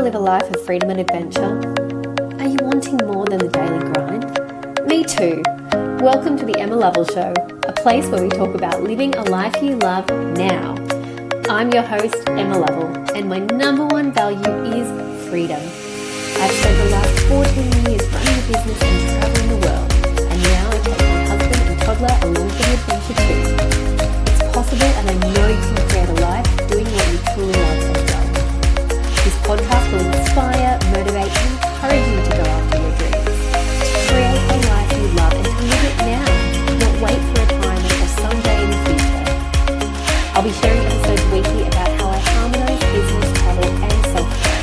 live a life of freedom and adventure? Are you wanting more than the daily grind? Me too. Welcome to the Emma Lovell Show, a place where we talk about living a life you love now. I'm your host, Emma Lovell, and my number one value is freedom. I've spent the last 14 years running a business and traveling the world, and now I take my husband and toddler along for the adventure too. It's possible, and I know you can create a life doing what you truly love as well. This podcast will inspire, motivate, and encourage you to go after your dreams, to create a life you love and to live it now, not wait for a time or someday in the future. I'll be sharing episodes weekly about how I harmonise business, travel, and self-care.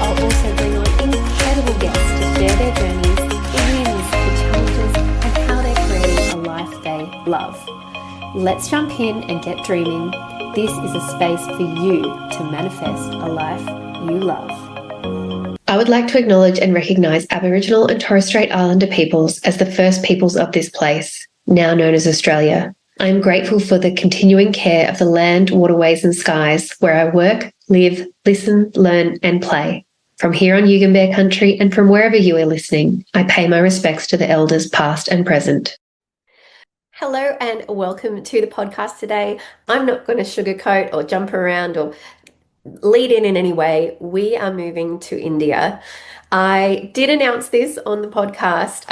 I'll also bring on incredible guests to share their journeys, the wins, the challenges, and how they're creating a life they love. Let's jump in and get dreaming. This is a space for you to manifest a life you love. I would like to acknowledge and recognise Aboriginal and Torres Strait Islander peoples as the first peoples of this place, now known as Australia. I am grateful for the continuing care of the land, waterways and skies where I work, live, listen, learn and play. From here on Yugambeh country and from wherever you are listening, I pay my respects to the elders past and present. Hello and welcome to the podcast today. I'm not going to sugarcoat or jump around or lead in any way. We are moving to India. I did announce this on the podcast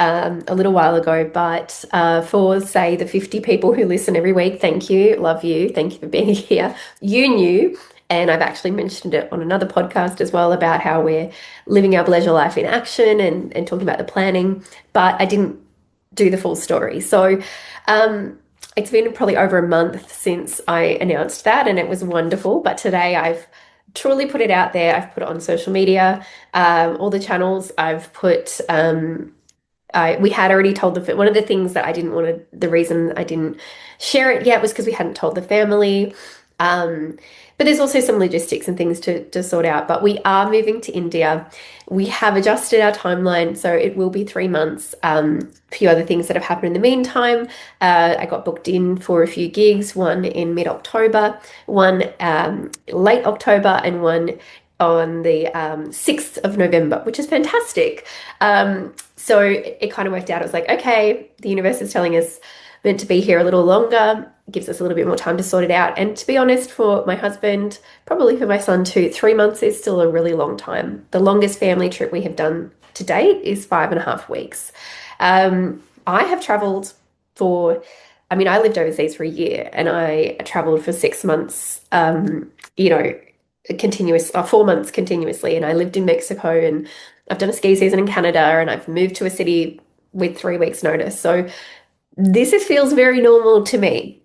a little while ago, but for, say, the 50 people who listen every week, thank you, love you, thank you for being here. You knew, and I've actually mentioned it on another podcast as well about how we're living our pleasure life in action and talking about the planning, but I didn't do the full story. So it's been probably over a month since I announced that, and it was wonderful. But today I've truly put it out there. I've put it on social media, all the channels. I've put, we had already told one of the things that I didn't want to, the reason I didn't share it yet was because we hadn't told the family. But there's also some logistics and things to sort out. But we are moving to India. We have adjusted our timeline, so it will be 3 months. A few other things that have happened in the meantime. I got booked in for a few gigs, one in mid-October, one late October, and one on the 6th of November, which is fantastic. So it kind of worked out. It was like, okay, the universe is telling us meant to be here a little longer, gives us a little bit more time to sort it out. And to be honest, for my husband, probably for my son too, 3 months is still a really long time. The longest family trip we have done to date is 5.5 weeks. I have traveled I lived overseas for a year and I traveled for 6 months, 4 months continuously. And I lived in Mexico and I've done a ski season in Canada and I've moved to a city with 3 weeks notice. So this feels very normal to me,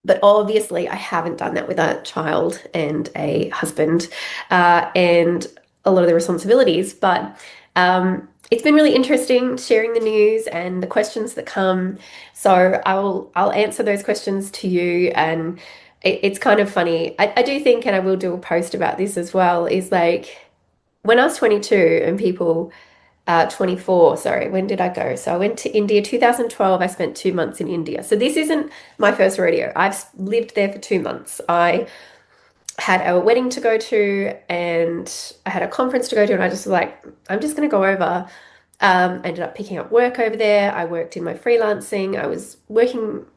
but obviously I haven't done that with a child and a husband and a lot of the responsibilities. But it's been really interesting sharing the news and the questions that come. So I'll answer those questions to you. And it's kind of funny. I do think, and I will do a post about this as well, is like when I was 22 and people 24, sorry, when did I go? So I went to India 2012. I spent 2 months in India. So this isn't my first rodeo. I've lived there for 2 months. I had a wedding to go to and I had a conference to go to, and I just was like, I'm just going to go over. Ended up picking up work over there. I worked in my freelancing. I was working,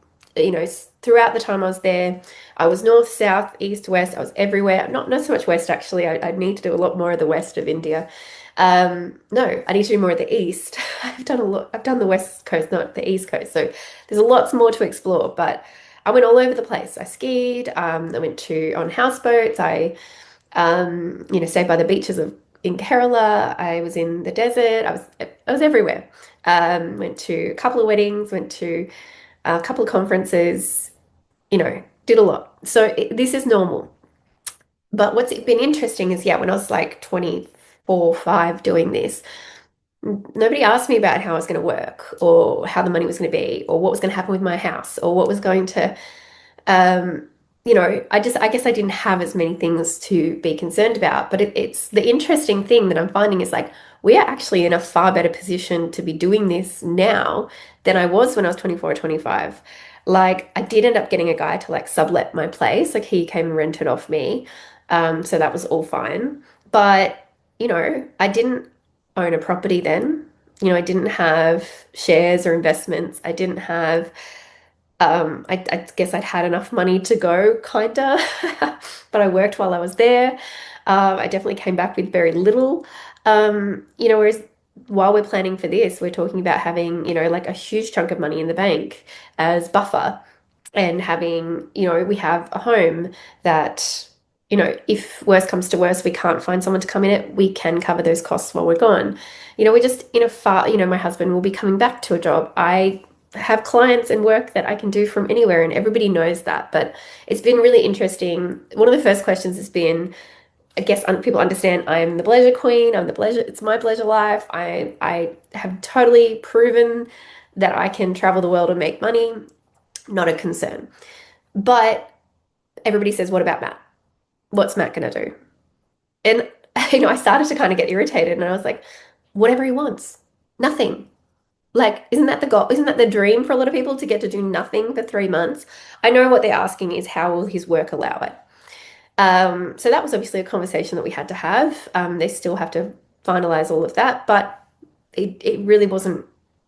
throughout the time I was there. I was north, south, east, west. I was everywhere. Not so much west, actually. I need to do a lot more of the west of India. No, I need to do more of the east. I've done the west coast, not the east coast. So there's lots more to explore, but I went all over the place. I skied, I went on houseboats. I, stayed by the beaches in Kerala. I was in the desert. I was everywhere. Went to a couple of weddings, went to a couple of conferences, did a lot. So this is normal. But what's been interesting is, when I was like 24, 5 doing this, nobody asked me about how I was going to work or how the money was going to be or what was going to happen with my house or what was going to, I guess I didn't have as many things to be concerned about. But it's the interesting thing that I'm finding is like, we are actually in a far better position to be doing this now than I was when I was 24 or 25. Like, I did end up getting a guy to like sublet my place. Like, he came and rented off me. So that was all fine. But I didn't own a property then. I didn't have shares or investments. I didn't have, I guess I'd had enough money to go, kinda, but I worked while I was there. I definitely came back with very little. Whereas while we're planning for this, we're talking about having, like a huge chunk of money in the bank as buffer and having, we have a home that, if worse comes to worse, we can't find someone to come in it, we can cover those costs while we're gone. We're just in a far, my husband will be coming back to a job. I have clients and work that I can do from anywhere, and everybody knows that. But it's been really interesting. One of the first questions has been, I guess people understand I'm the pleasure queen. It's my pleasure life. I have totally proven that I can travel the world and make money. Not a concern. But everybody says, what about Matt? What's Matt going to do? And, I started to kind of get irritated and I was like, whatever he wants, nothing. Like, isn't that the goal? Isn't that the dream for a lot of people to get to do nothing for 3 months? I know what they're asking is how will his work allow it? So that was obviously a conversation that we had to have. They still have to finalize all of that, but it really wasn't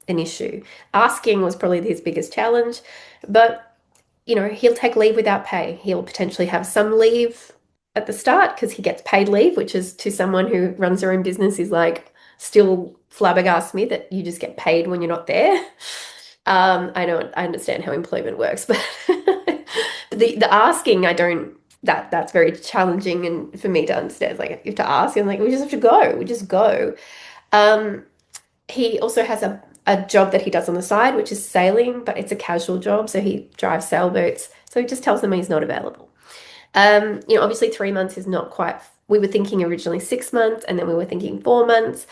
an issue. Asking was probably his biggest challenge, but he'll take leave without pay. He'll potentially have some leave at the start because he gets paid leave, which is to someone who runs their own business is like still flabbergasts me that you just get paid when you're not there. I understand how employment works, but the asking, I don't. That's very challenging and for me to understand. It's like you have to ask, and like we just have to go. We just go. Um, he also has a job that he does on the side, which is sailing, but it's a casual job. So he drives sailboats. So he just tells them he's not available. Obviously 3 months is not quite, we were thinking originally 6 months and then we were thinking 4 months.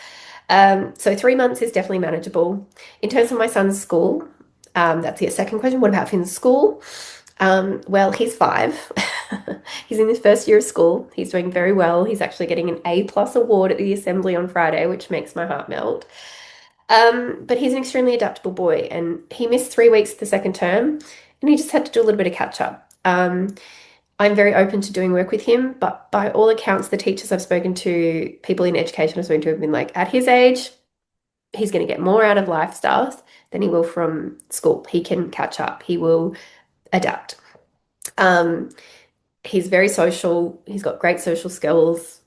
So 3 months is definitely manageable. In terms of my son's school, that's your second question. What about Finn's school? Well, he's 5. He's in his first year of school. He's doing very well. He's actually getting an A+ award at the assembly on Friday, which makes my heart melt. But he's an extremely adaptable boy, and he missed 3 weeks the second term, and he just had to do a little bit of catch up. I'm very open to doing work with him, but by all accounts, the teachers I've spoken to, people in education I've spoken to, have been like, at his age, he's going to get more out of life stuff than he will from school. He can catch up. He will adapt. Um, he's very social. He's got great social skills.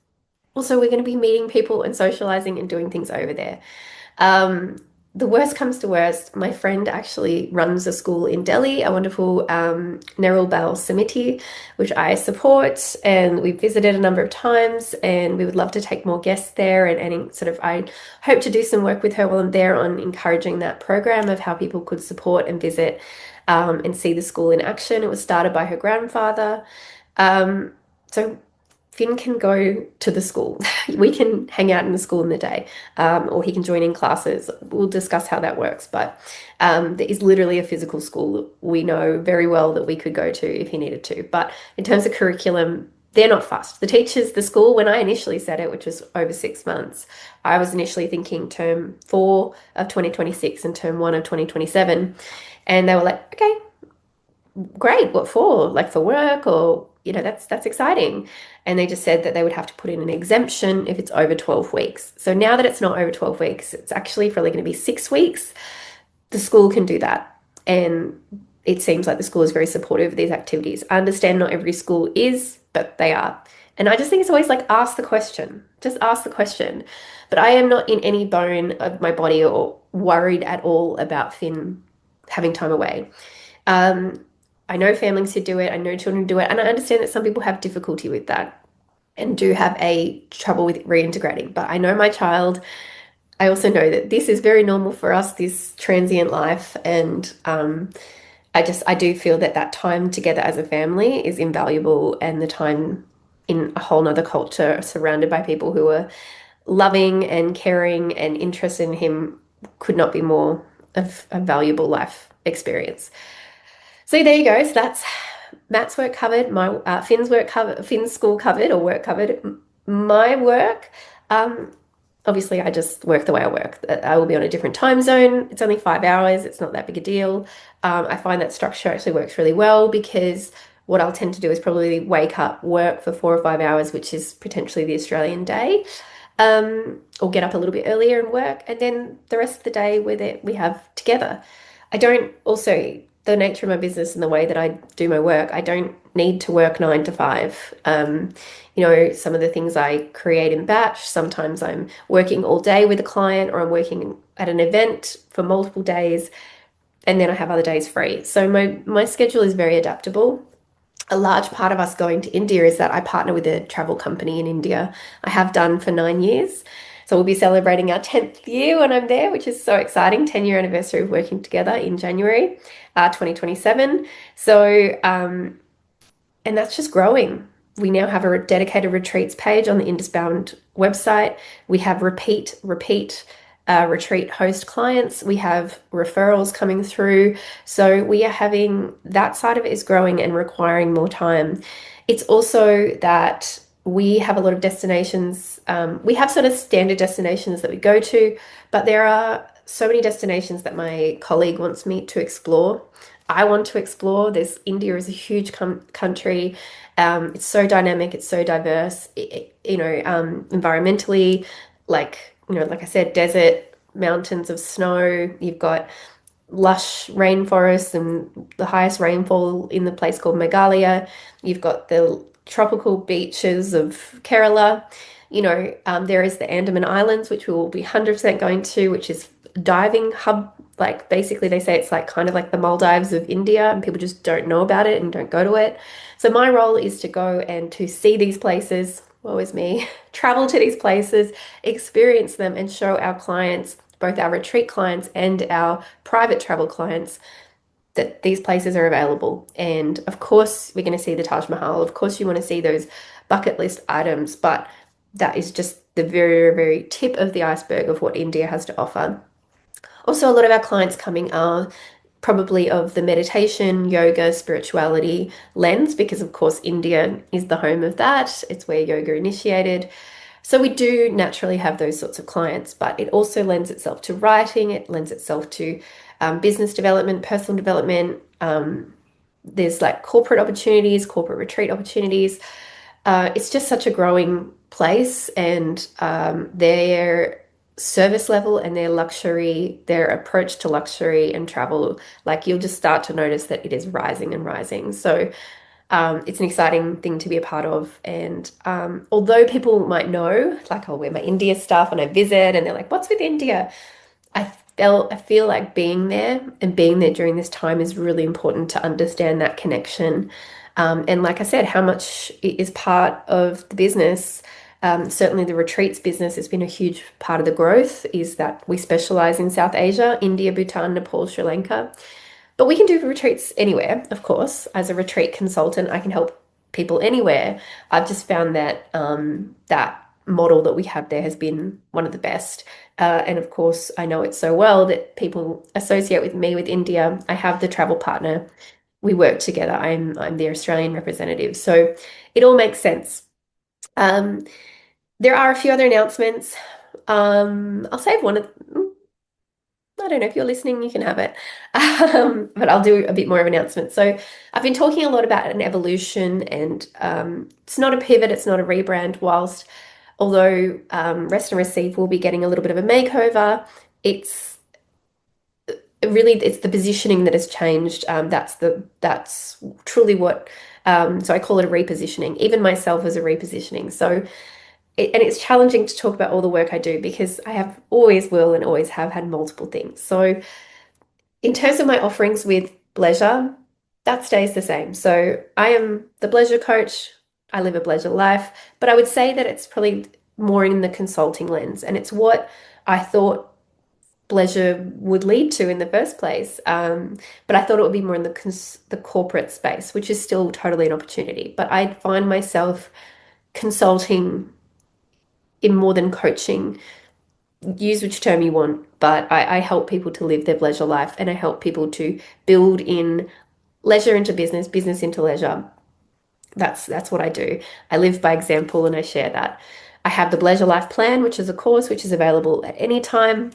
Also, we're going to be meeting people and socializing and doing things over there. Um, the worst comes to worst, my friend actually runs a school in Delhi, a wonderful Nerul Bal Samiti, which I support, and we've visited a number of times, and we would love to take more guests there. And sort of, I hope to do some work with her while I'm there on encouraging that program of how people could support and visit and see the school in action. It was started by her grandfather. So Finn can go to the school. We can hang out in the school in the day, or he can join in classes. We'll discuss how that works. But there is literally a physical school that we know very well that we could go to if he needed to. But in terms of curriculum, they're not fussed. The teachers, the school, when I initially said it, which was over 6 months, I was initially thinking term 4 of 2026 and term 1 of 2027. And they were like, okay, great, what for? Like for work or, that's exciting. And they just said that they would have to put in an exemption if it's over 12 weeks. So now that it's not over 12 weeks, it's actually probably going to be 6 weeks. The school can do that. And it seems like the school is very supportive of these activities. I understand not every school is, but they are. And I just think it's always like, ask the question. Just ask the question. But I am not in any bone of my body or worried at all about Finn having time away. I know families who do it, I know children who do it, and I understand that some people have difficulty with that and do have a trouble with reintegrating. But I know my child, I also know that this is very normal for us, this transient life, and I do feel that that time together as a family is invaluable, and the time in a whole nother culture surrounded by people who are loving and caring and interested in him could not be more of a valuable life experience. So there you go. So that's Matt's work covered, my Finn's work covered, Finn's school covered or work covered. My work, obviously I just work the way I work. I will be on a different time zone. It's only 5 hours. It's not that big a deal. I find that structure actually works really well because what I'll tend to do is probably wake up, work for 4 or 5 hours, which is potentially the Australian day. or get up a little bit earlier and work, and then the rest of the day we have together. I don't also the nature of my business and the way that I do my work, I don't need to work 9 to 5. Some of the things I create in batch, sometimes I'm working all day with a client or I'm working at an event for multiple days, and then I have other days free. So my schedule is very adaptable. A large part of us going to India is that I partner with a travel company in India. I have done for 9 years. So we'll be celebrating our 10th year when I'm there, which is so exciting. 10-year anniversary of working together in January 2027. And that's just growing. We now have a dedicated retreats page on the Indusbound website. We have repeat retreat host clients. We have referrals coming through. So we are having that side of it is growing and requiring more time. It's also that we have a lot of destinations. We have sort of standard destinations that we go to, but there are so many destinations that my colleague wants me to explore. I want to explore. India is a huge country. It's so dynamic. It's so diverse. Environmentally, like I said, desert, mountains of snow. You've got lush rainforests and the highest rainfall in the place called Meghalaya. You've got the tropical beaches of Kerala. There is the Andaman Islands, which we will be 100% going to, which is a diving hub. Like basically they say it's like kind of like the Maldives of India, and people just don't know about it and don't go to it. So my role is to go and to see these places, woe is me, travel to these places, experience them, and show our clients, both our retreat clients and our private travel clients, that these places are available. And of course, we're going to see the Taj Mahal. Of course, you want to see those bucket list items, but that is just the very, very tip of the iceberg of what India has to offer. Also, a lot of our clients coming are probably of the meditation, yoga, spirituality lens, because of course, India is the home of that. It's where yoga initiated. So we do naturally have those sorts of clients, but it also lends itself to writing. It lends itself to business development, personal development. There's like corporate opportunities, corporate retreat opportunities. It's just such a growing place, and their service level and their luxury, their approach to luxury and travel, like you'll just start to notice that it is rising and rising. So it's an exciting thing to be a part of. And although people might know, like I'll wear my India stuff and I visit and they're like, what's with India? I feel like being there and being there during this time is really important to understand that connection. And like I said, how much it is part of the business. Certainly the retreats business has been a huge part of the growth, is that we specialize in South Asia, India, Bhutan, Nepal, Sri Lanka. But we can do retreats anywhere, of course. As a retreat consultant, I can help people anywhere. I've just found that that model that we have there has been one of the best. And of course, I know it so well that people associate with me with India. I have the travel partner. We work together. I'm the Australian representative. So it all makes sense. Um, there are a few other announcements. I'll save one of I don't know if you're listening, you can have it. But I'll do a bit more of announcement. So I've been talking a lot about an evolution, and it's not a pivot, it's not a rebrand, whilst although Rest and Receive will be getting a little bit of a makeover, it's the positioning that has changed. That's truly what so I call it a repositioning. Even myself as a repositioning. So and it's challenging to talk about all the work I do because I have always will and always have had multiple things. So in terms of my offerings with Bleasure, that stays the same. So I am the Bleasure coach. I live a Bleasure life, but I would say that it's probably more in the consulting lens, and it's what I thought Bleasure would lead to in the first place. But I thought it would be more in the corporate space, which is still totally an opportunity. But I find myself consulting in more than coaching. Use which term you want, but I help people to live their Bleasure life, and I help people to build in leisure into business, business into leisure. That's what I do. I live by example and I share that. I have the Bleasure Life Plan, which is a course which is available at any time.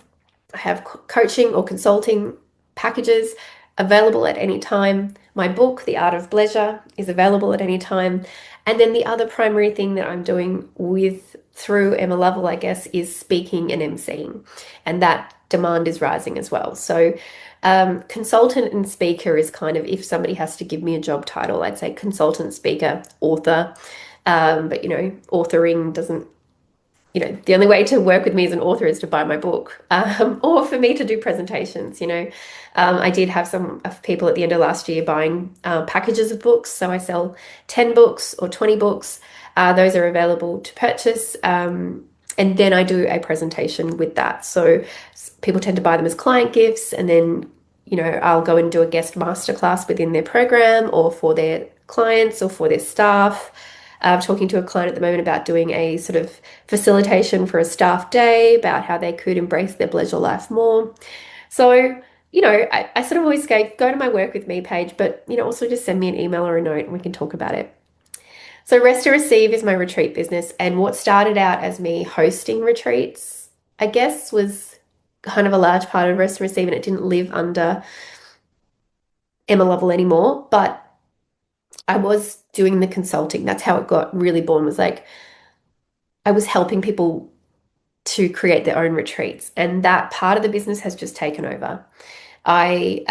I have coaching or consulting packages available at any time. My book, The Art of Bleasure, is available at any time. And then the other primary thing that I'm doing with through Emma Lovell, I guess, is speaking and emceeing, and that demand is rising as well. So, consultant and speaker is kind of, if somebody has to give me a job title, I'd say consultant, speaker, author. But authoring doesn't, the only way to work with me as an author is to buy my book, or for me to do presentations. I did have some of people at the end of last year buying packages of books. So I sell 10 books or 20 books. Those are available to purchase. And then I do a presentation with that. So people tend to buy them as client gifts, and then, I'll go and do a guest masterclass within their program or for their clients or for their staff. I'm talking to a client at the moment about doing a sort of facilitation for a staff day about how they could embrace their pleasure life more. So, I sort of always go to my work with me page, but, also just send me an email or a note and we can talk about it. So Rest to Receive is my retreat business. And what started out as me hosting retreats, I guess, was kind of a large part of Rest to Receive, and it didn't live under Emma Lovell anymore. But I was doing the consulting. That's how it got really born, was like I was helping people to create their own retreats. And that part of the business has just taken over. I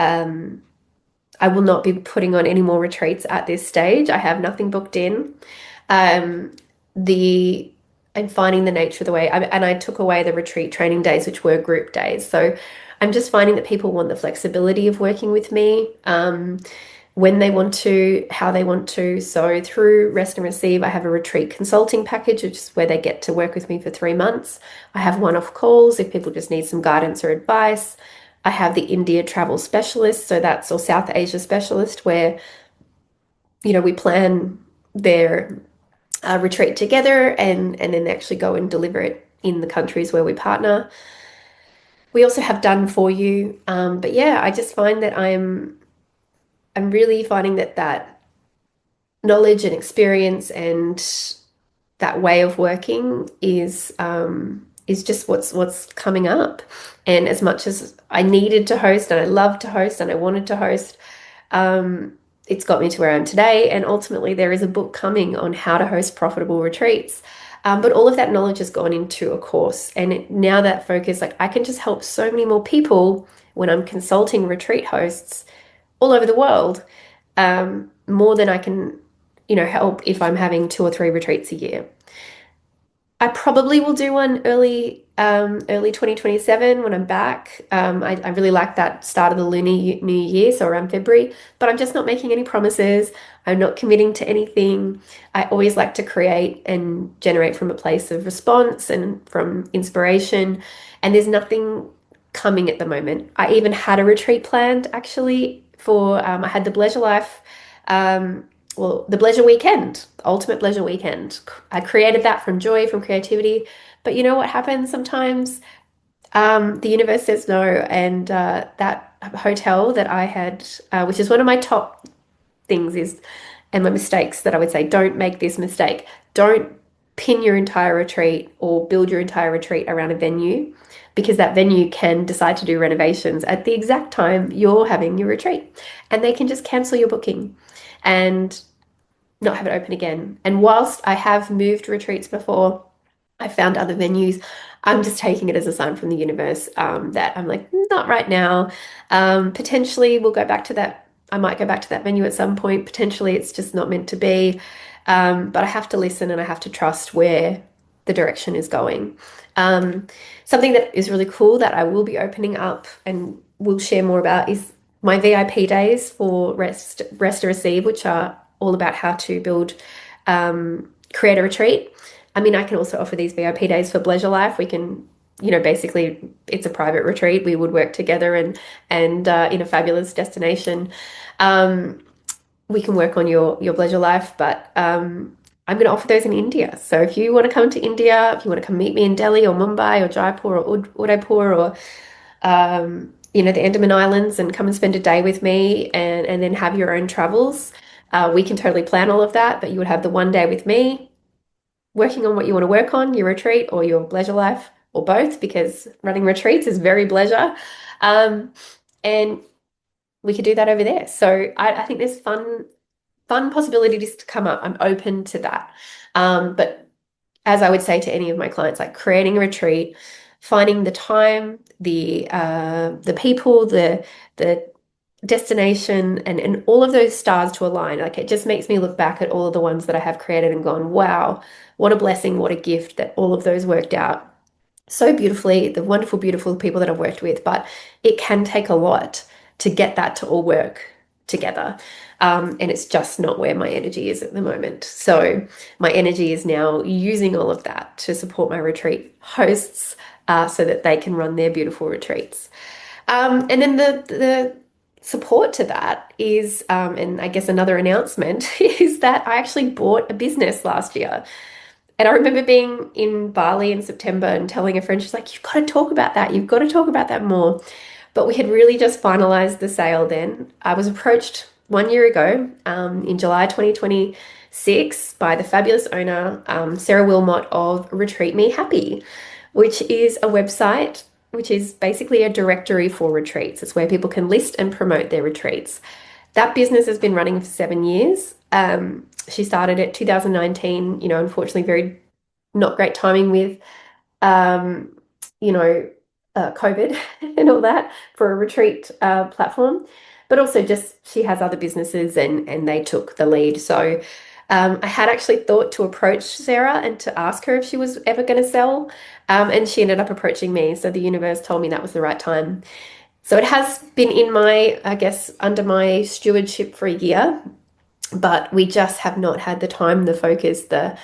will not be putting on any more retreats at this stage. I have nothing booked in. Um, the I'm finding the nature of the way, and I took away the retreat training days, which were group days. So I'm just finding that people want the flexibility of working with me, when they want to, how they want to. So through Rest and Receive, I have a retreat consulting package, which is where they get to work with me for 3 months. I have one-off calls if people just need some guidance or advice. I have the India travel specialist, so that's, or South Asia specialist, where, we plan their retreat together, and then they actually go and deliver it in the countries where we partner. We also have done for you. But yeah, I just find that I'm really finding that knowledge and experience and that way of working is just what's coming up. And as much as I needed to host and I loved to host and I wanted to host, it's got me to where I am today. And ultimately, there is a book coming on how to host profitable retreats. But all of that knowledge has gone into a course. And now that focus, like I can just help so many more people when I'm consulting retreat hosts all over the world, more than I can, help if I'm having 2 or 3 retreats a year. I probably will do one early 2027 when I'm back. I really like that start of the Lunar New Year, so around February, but I'm just not making any promises. I'm not committing to anything. I always like to create and generate from a place of response and from inspiration, and there's nothing coming at the moment. I even had a retreat planned actually for, I had the Pleasure Life, the Pleasure Weekend, the Ultimate Pleasure Weekend. I created that from joy, from creativity. But you know what happens sometimes? The universe says no, and that hotel that I had, which is one of my top things, is, and my mistakes that I would say, don't make this mistake. Don't pin your entire retreat or build your entire retreat around a venue, because that venue can decide to do renovations at the exact time you're having your retreat, and they can just cancel your booking and not have it open again. And whilst I have moved retreats before, I found other venues. I'm just taking it as a sign from the universe, that I'm like, not right now. Potentially we'll go back to that. I might go back to that venue at some point. Potentially it's just not meant to be. But I have to listen and I have to trust where the direction is going. Something that is really cool that I will be opening up and will share more about is my VIP days for Rest to Receive, which are all about how to build, create a retreat. I mean, I can also offer these VIP days for Pleasure Life. We can, basically it's a private retreat. We would work together and in a fabulous destination. We can work on your Pleasure Life, but I'm going to offer those in India. So if you want to come to India, if you want to come meet me in Delhi or Mumbai or Jaipur or Udaipur or the Andaman Islands, and come and spend a day with me, and then have your own travels, we can totally plan all of that. But you would have the one day with me, working on what you want to work on, your retreat or your Pleasure Life, or both, because running retreats is very pleasure. And we could do that over there. So I think there's fun possibilities to come up. I'm open to that. But as I would say to any of my clients, like creating a retreat, finding the time, the people, the destination, and all of those stars to align. Like it just makes me look back at all of the ones that I have created and gone, wow, what a blessing, what a gift that all of those worked out so beautifully, the wonderful, beautiful people that I've worked with, but it can take a lot to get that to all work together. And it's just not where my energy is at the moment. So my energy is now using all of that to support my retreat hosts so that they can run their beautiful retreats. And then the support to that is, and I guess another announcement is that I actually bought a business last year. And I remember being in Bali in September and telling a friend, she's like, you've got to talk about that. You've got to talk about that more. But we had really just finalized the sale then. I was approached 1 year ago, in July 2026, by the fabulous owner, Sarah Wilmot of Retreat Me Happy, which is a website which is basically a directory for retreats. It's where people can list and promote their retreats. That business has been running for 7 years. She started it 2019, unfortunately, very not great timing with, um, you know, COVID and all that for a retreat platform. But also just she has other businesses and they took the lead. So I had actually thought to approach Sarah and to ask her if she was ever going to sell. And she ended up approaching me. So the universe told me that was the right time. So it has been in my, I guess, under my stewardship for a year, but we just have not had the time, the focus, the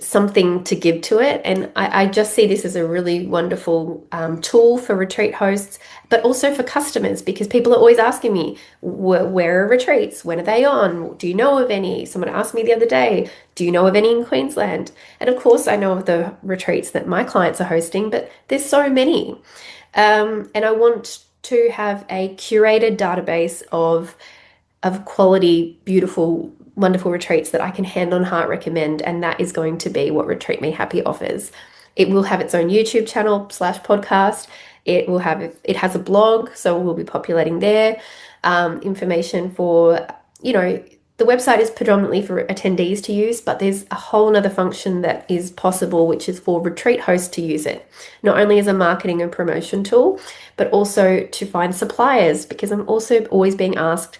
something to give to it. And I just see this as a really wonderful tool for retreat hosts, but also for customers because people are always asking me, where are retreats? When are they on? Do you know of any? Someone asked me the other day, do you know of any in Queensland? And of course, I know of the retreats that my clients are hosting, but there's so many. And I want to have a curated database of quality, beautiful, wonderful retreats that I can hand on heart recommend. And that is going to be what Retreat Me Happy offers. It will have its own YouTube channel slash podcast. It has a blog, so we'll be populating there. Information for, the website is predominantly for attendees to use, but there's a whole nother function that is possible, which is for retreat hosts to use it, not only as a marketing and promotion tool, but also to find suppliers, because I'm also always being asked,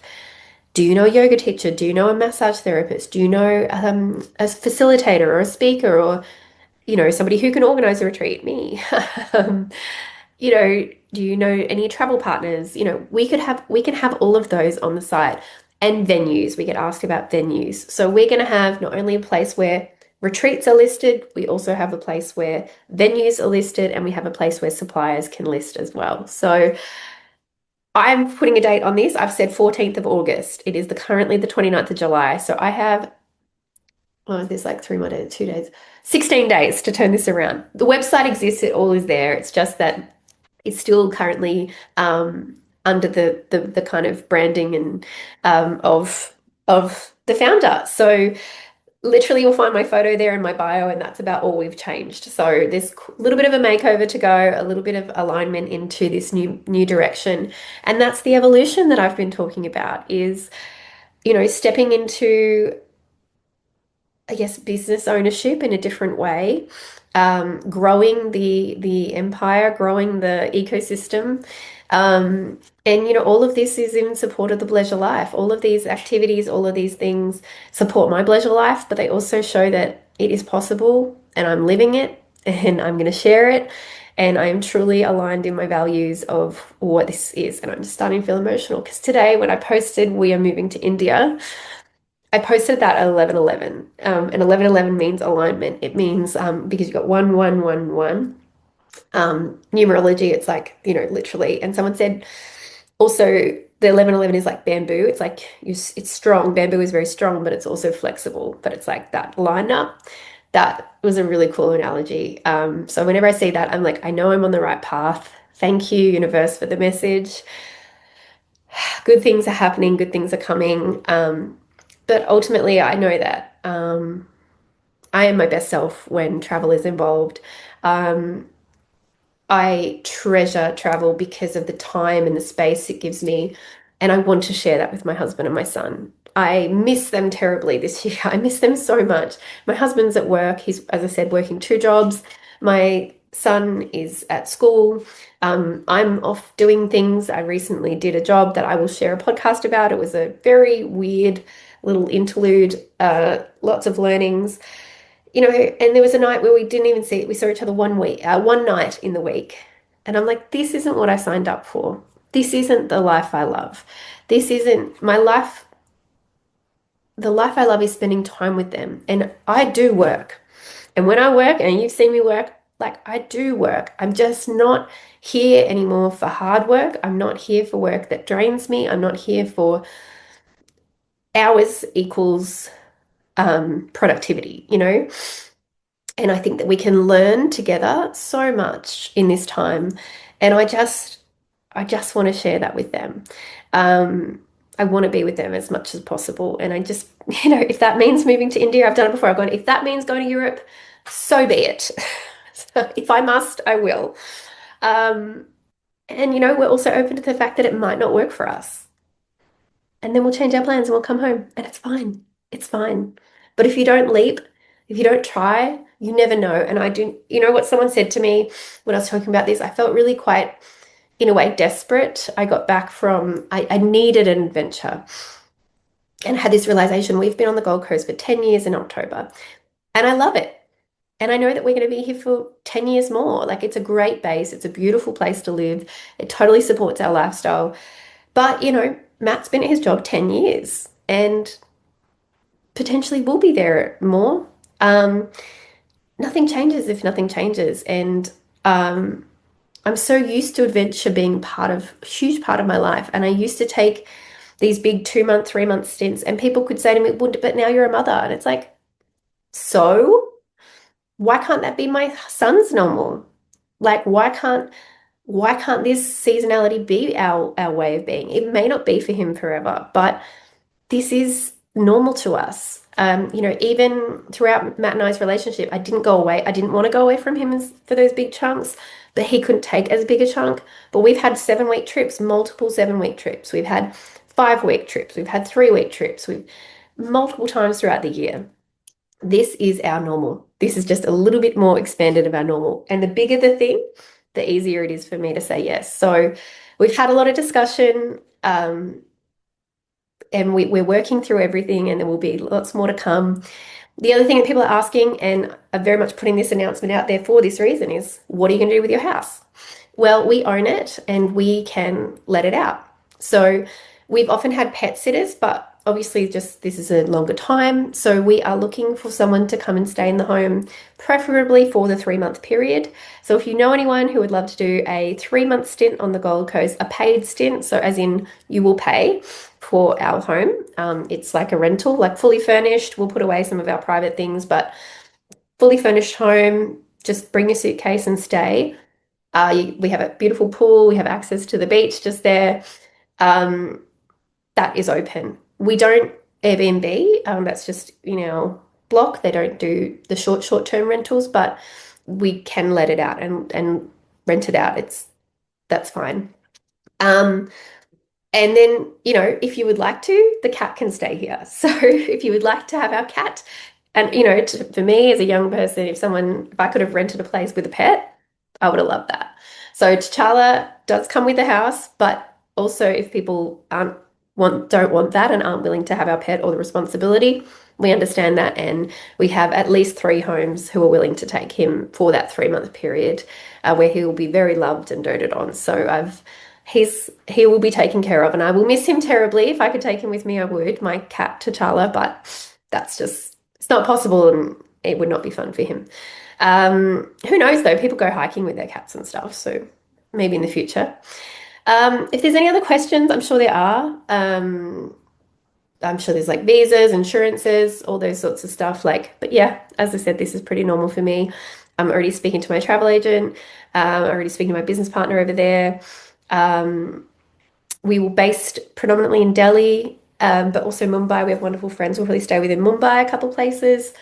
do you know a yoga teacher? Do you know a massage therapist? Do you know a facilitator or a speaker or, somebody who can organize a retreat? Me. um, do you know any travel partners? We can have all of those on the site and venues. We get asked about venues. So we're going to have not only a place where retreats are listed, we also have a place where venues are listed, and we have a place where suppliers can list as well. So I'm putting a date on this. I've said 14th of August. It is currently the 29th of July. So I have, there's like 3 more days, 2 days, 16 days to turn this around. The website exists. It all is there. It's just that it's still currently under the kind of branding and of the founder. So literally you'll find my photo there in my bio, and that's about all we've changed. So there's a little bit of a makeover to go, a little bit of alignment into this new direction. And that's the evolution that I've been talking about is, stepping into, I guess, business ownership in a different way, growing the empire, growing the ecosystem. And all of this is in support of the pleasure life. All of these activities, all of these things support my pleasure life, but they also show that it is possible and I'm living it and I'm going to share it. And I am truly aligned in my values of what this is. And I'm just starting to feel emotional because today, when I posted, we are moving to India, I posted that at 11:11. And 11:11 means alignment. It means because you've got 1111. Numerology, it's like, literally. And someone said also the 11:11 is like bamboo. It's like it's strong. Bamboo is very strong, but it's also flexible. But it's like that lined up. That was a really cool analogy. So whenever I see that, I'm like, I know I'm on the right path. Thank you, universe, for the message. Good things are happening. Good things are coming. But ultimately, I know that I am my best self when travel is involved. Um, I treasure travel because of the time and the space it gives me, and I want to share that with my husband and my son. I miss them terribly this year. I miss them so much. My husband's at work. He's, as I said, working two jobs. My son is at school. I'm off doing things. I recently did a job that I will share a podcast about. It was a very weird little interlude, lots of learnings, and there was a night where we didn't even see it. We saw each other one night in the week. And I'm like, this isn't what I signed up for. This isn't the life I love. This isn't my life. The life I love is spending time with them. And I do work. And when I work, and you've seen me work, like I do work. I'm just not here anymore for hard work. I'm not here for work that drains me. I'm not here for hours equals productivity. And I think that we can learn together so much in this time. And I just want to share that with them. I want to be with them as much as possible. And I just, if that means moving to India, I've done it before. I've gone, if that means going to Europe, so be it. So if I must, I will. Um, and we're also open to the fact that it might not work for us. And then we'll change our plans and we'll come home. And it's fine. It's fine. But if you don't leap, if you don't try, you never know. And I do, what someone said to me when I was talking about this, I felt really quite, in a way, desperate. I got back I needed an adventure and had this realization. We've been on the Gold Coast for 10 years in October, and I love it. And I know that we're going to be here for 10 years more. Like, it's a great base. It's a beautiful place to live. It totally supports our lifestyle. But, Matt's been at his job 10 years and potentially will be there more. Nothing changes if nothing changes. And I'm so used to adventure being a huge part of my life. And I used to take these big 2-month, 3-month stints, and people could say to me, well, but now you're a mother. And it's like, so why can't that be my son's normal? Like, why can't this seasonality be our way of being? It may not be for him forever, but this is normal to us. Even throughout Matt and I's relationship, I didn't go away. I didn't want to go away from him for those big chunks, but he couldn't take as big a chunk. But we've had 7-week trips, multiple 7-week trips. We've had 5-week trips. We've had 3-week trips. We've multiple times throughout the year. This is our normal. This is just a little bit more expanded of our normal. And the bigger the thing, the easier it is for me to say yes. So we've had a lot of discussion. And we're working through everything, and there will be lots more to come. The other thing that people are asking, and I'm very much putting this announcement out there for this reason, is what are you going to do with your house? Well, we own it and we can let it out. So we've often had pet sitters, but obviously just this is a longer time. So we are looking for someone to come and stay in the home, preferably for the 3-month period. So if you know anyone who would love to do a 3-month stint on the Gold Coast, a paid stint, so as in you will pay for our home. It's like a rental, like fully furnished. We'll put away some of our private things, but fully furnished home, just bring your suitcase and stay. We have a beautiful pool. We have access to the beach just there. That is open. We don't Airbnb. That's just in our block. They don't do the short-term rentals, but we can let it out and rent it out. That's fine. And then, if you would like to, the cat can stay here. So if you would like to have our cat, and, for me as a young person, if I could have rented a place with a pet, I would have loved that. So T'Challa does come with the house, but also if people don't want that and aren't willing to have our pet or the responsibility, we understand that. And we have at least 3 homes who are willing to take him for that 3-month period, where he will be very loved and doted on. So he will be taken care of, and I will miss him terribly. If I could take him with me, I would, my cat T'Challa, but it's not possible, and it would not be fun for him. Who knows though? People go hiking with their cats and stuff, so maybe in the future. If there's any other questions, I'm sure there are. I'm sure there's like visas, insurances, all those sorts of stuff. But yeah, as I said, this is pretty normal for me. I'm already speaking to my travel agent. Already speaking to my business partner over there. We were based predominantly in Delhi, but also Mumbai. We have wonderful friends. We'll probably stay within Mumbai a couple places.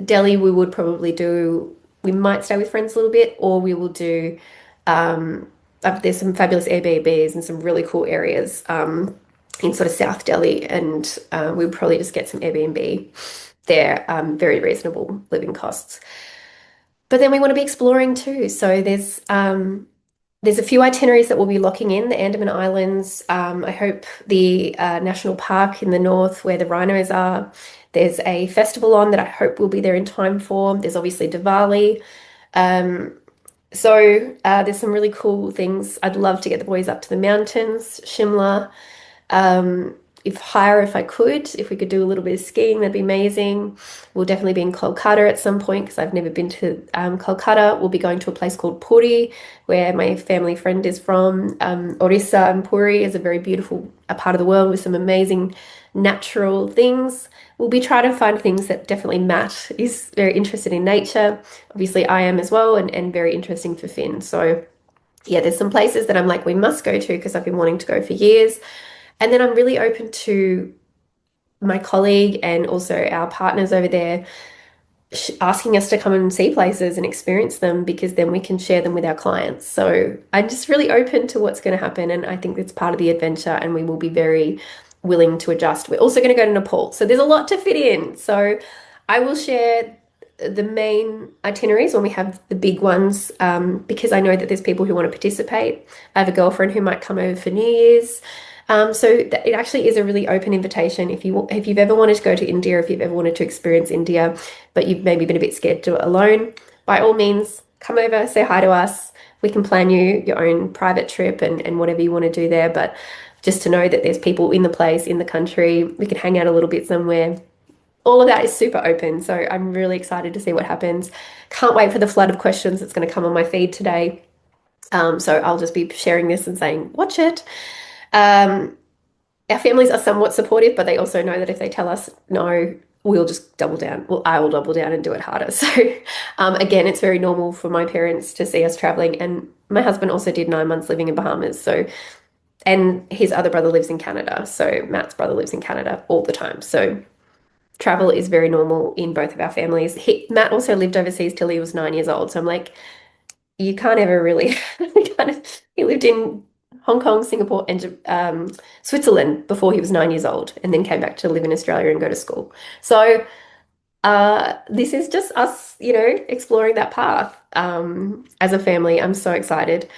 Delhi, we might stay with friends a little bit, or we will do, there's some fabulous Airbnbs and some really cool areas in sort of South Delhi, and we'll probably just get some Airbnb there, very reasonable living costs. But then we want to be exploring too. So there's a few itineraries that we'll be locking in, the Andaman Islands. I hope the national park in the north where the rhinos are. There's a festival on that I hope we'll be there in time for. There's obviously Diwali. Um, there's some really cool things. I'd love to get the boys up to the mountains, Shimla. Um, if I could, if we could do a little bit of skiing, that'd be amazing. We'll definitely be in Kolkata at some point because I've never been to Kolkata. We'll be going to a place called Puri, where my family friend is from. Orissa and Puri is a very beautiful part of the world with some amazing natural things. We'll be trying to find things that definitely Matt is very interested in nature. Obviously, I am as well, and very interesting for Finn. So, yeah, there's some places that I'm like, we must go to because I've been wanting to go for years. And then I'm really open to my colleague and also our partners over there asking us to come and see places and experience them because then we can share them with our clients. So I'm just really open to what's going to happen. And I think it's part of the adventure and we will be very willing to adjust. We're also going to go to Nepal. So there's a lot to fit in. So I will share the main itineraries when we have the big ones because I know that there's people who want to participate. I have a girlfriend who might come over for New Year's. It actually is a really open invitation. If you've ever wanted to go to India, if you've ever wanted to experience India, but you've maybe been a bit scared to do it alone, by all means, come over, say hi to us. We can plan you your own private trip and whatever you want to do there. But just to know that there's people in the place, in the country, we can hang out a little bit somewhere. All of that is super open. So I'm really excited to see what happens. Can't wait for the flood of questions that's going to come on my feed today. So I'll just be sharing this and saying, watch it. Um, our families are somewhat supportive, but they also know that if they tell us no, we'll just double down. Well, I will double down and do it harder. So, again, it's very normal for my parents to see us traveling. And my husband also did 9 months living in Bahamas. So, and his other brother lives in Canada. So, Matt's brother lives in Canada all the time. So, travel is very normal in both of our families. Matt also lived overseas till he was 9 years old. So, I'm like, you can't ever really kind of he lived in Hong Kong, Singapore, and Switzerland before he was 9 years old, and then came back to live in Australia and go to school. So this is just us, exploring that path as a family. I'm so excited.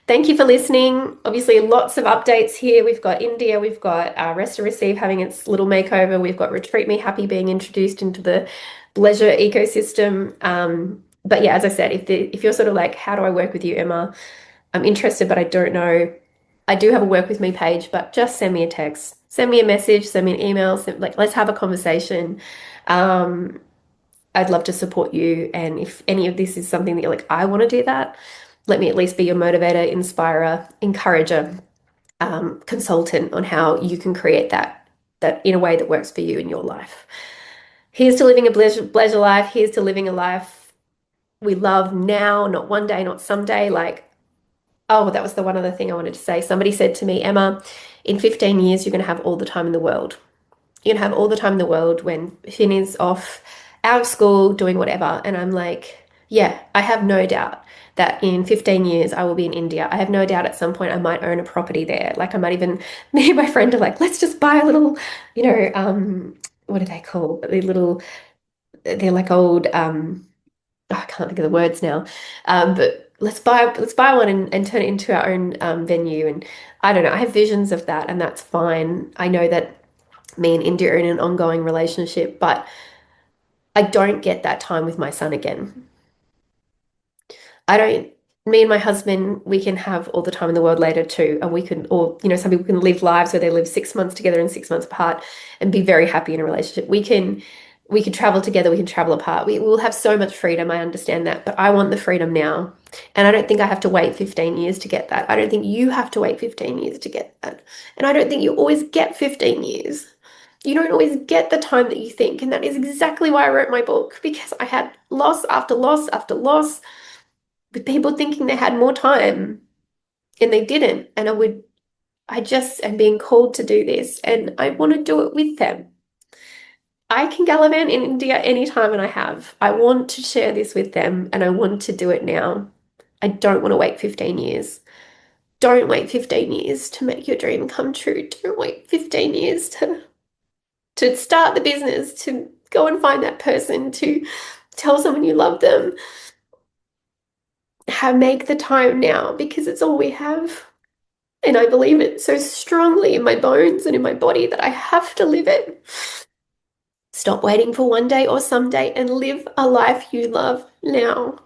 Thank you for listening. Obviously, lots of updates here. We've got India, we've got Rest and Receive having its little makeover, we've got Retreat Me Happy being introduced into the leisure ecosystem. But yeah, as I said, if you're sort of like, how do I work with you, Emma? I'm interested, but I don't know. I do have a work with me page, but just send me a text, send me a message, send me an email. Let's have a conversation. Um, I'd love to support you. And if any of this is something that you're like, I want to do that, let me at least be your motivator, inspirer, encourager, consultant on how you can create that in a way that works for you in your life. Here's to living a pleasure life. Here's to living a life we love now, not one day, not someday. Oh, that was the one other thing I wanted to say. Somebody said to me, Emma, in 15 years, you're going to have all the time in the world. You're going to have all the time in the world when Finn is off out of school doing whatever. And I'm like, yeah, I have no doubt that in 15 years I will be in India. I have no doubt at some point I might own a property there. Like I might even, me and my friend are like, let's just buy a little, what are they called? They're like old, I can't think of the words now. But let's buy one and turn it into our own venue. And I don't know, I have visions of that and that's fine. I know that me and India are in an ongoing relationship, but I don't get that time with my son again. I don't, me and my husband, we can have all the time in the world later too. And we can, or, some people can live lives where they live 6 months together and 6 months apart and be very happy in a relationship. We can travel together, we can travel apart. We will have so much freedom. I understand that, but I want the freedom now. And I don't think I have to wait 15 years to get that. I don't think you have to wait 15 years to get that. And I don't think you always get 15 years. You don't always get the time that you think. And that is exactly why I wrote my book, because I had loss after loss after loss with people thinking they had more time and they didn't. And I just am being called to do this and I want to do it with them. I can gallivant in India anytime and I have. I want to share this with them and I want to do it now. I don't want to wait 15 years. Don't wait 15 years to make your dream come true. Don't wait 15 years to start the business, to go and find that person, to tell someone you love them. Make the time now, because it's all we have. And I believe it so strongly in my bones and in my body that I have to live it. Stop waiting for one day or someday and live a life you love now.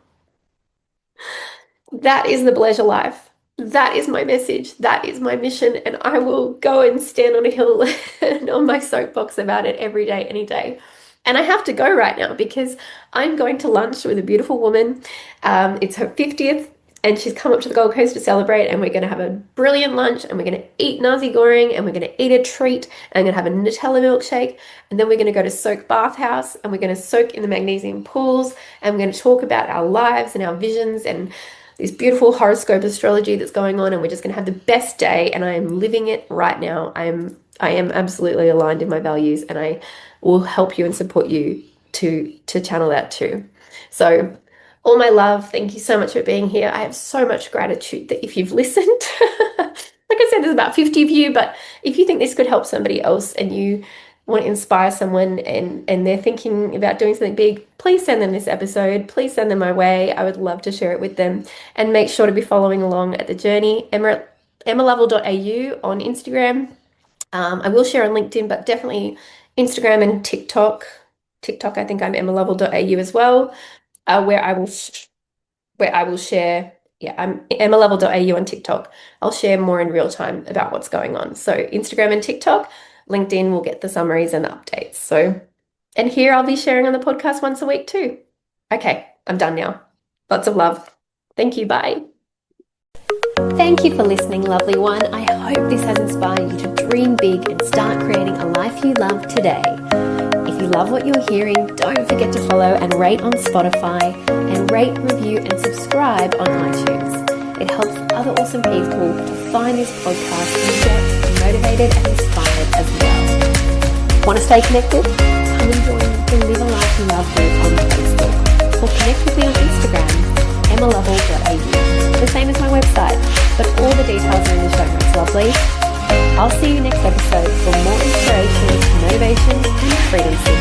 That is the pleasure life. That is my message. That is my mission. And I will go and stand on a hill and on my soapbox about it every day, any day. And I have to go right now because I'm going to lunch with a beautiful woman. It's her 50th. And she's come up to the Gold Coast to celebrate, and we're going to have a brilliant lunch, and we're going to eat nasi goreng, and we're going to eat a treat, and I'm going to have a Nutella milkshake, and then we're going to go to Soak Bathhouse, and we're going to soak in the magnesium pools, and we're going to talk about our lives and our visions and this beautiful horoscope astrology that's going on, and we're just going to have the best day, and I am living it right now. I am absolutely aligned in my values, and I will help you and support you to channel that too. So all my love. Thank you so much for being here. I have so much gratitude that if you've listened, like I said, there's about 50 of you, but if you think this could help somebody else and you want to inspire someone and they're thinking about doing something big, please send them this episode. Please send them my way. I would love to share it with them, and make sure to be following along at the journey. emmalovell.au on Instagram. I will share on LinkedIn, but definitely Instagram and TikTok. TikTok, I think I'm emmalovell.au as well. Where I will share, I'm emmalovell.au on TikTok. I'll share more in real time about what's going on. So Instagram and TikTok, LinkedIn will get the summaries and the updates. So, and here I'll be sharing on the podcast once a week too. Okay, I'm done now. Lots of love. Thank you. Bye. Thank you for listening, lovely one. I hope this has inspired you to dream big and start creating a life you love today. If you love what you're hearing, don't forget to follow and rate on Spotify, and rate, review, and subscribe on iTunes. It helps other awesome people to find this podcast and get motivated and inspired as well. Want to stay connected? Come and join the Live a Life You Love group on Facebook, or connect with me on Instagram, emmalovell.au. The same as my website, but all the details are in the show notes, lovely. I'll see you next episode for more inspiration, motivation, and freedom.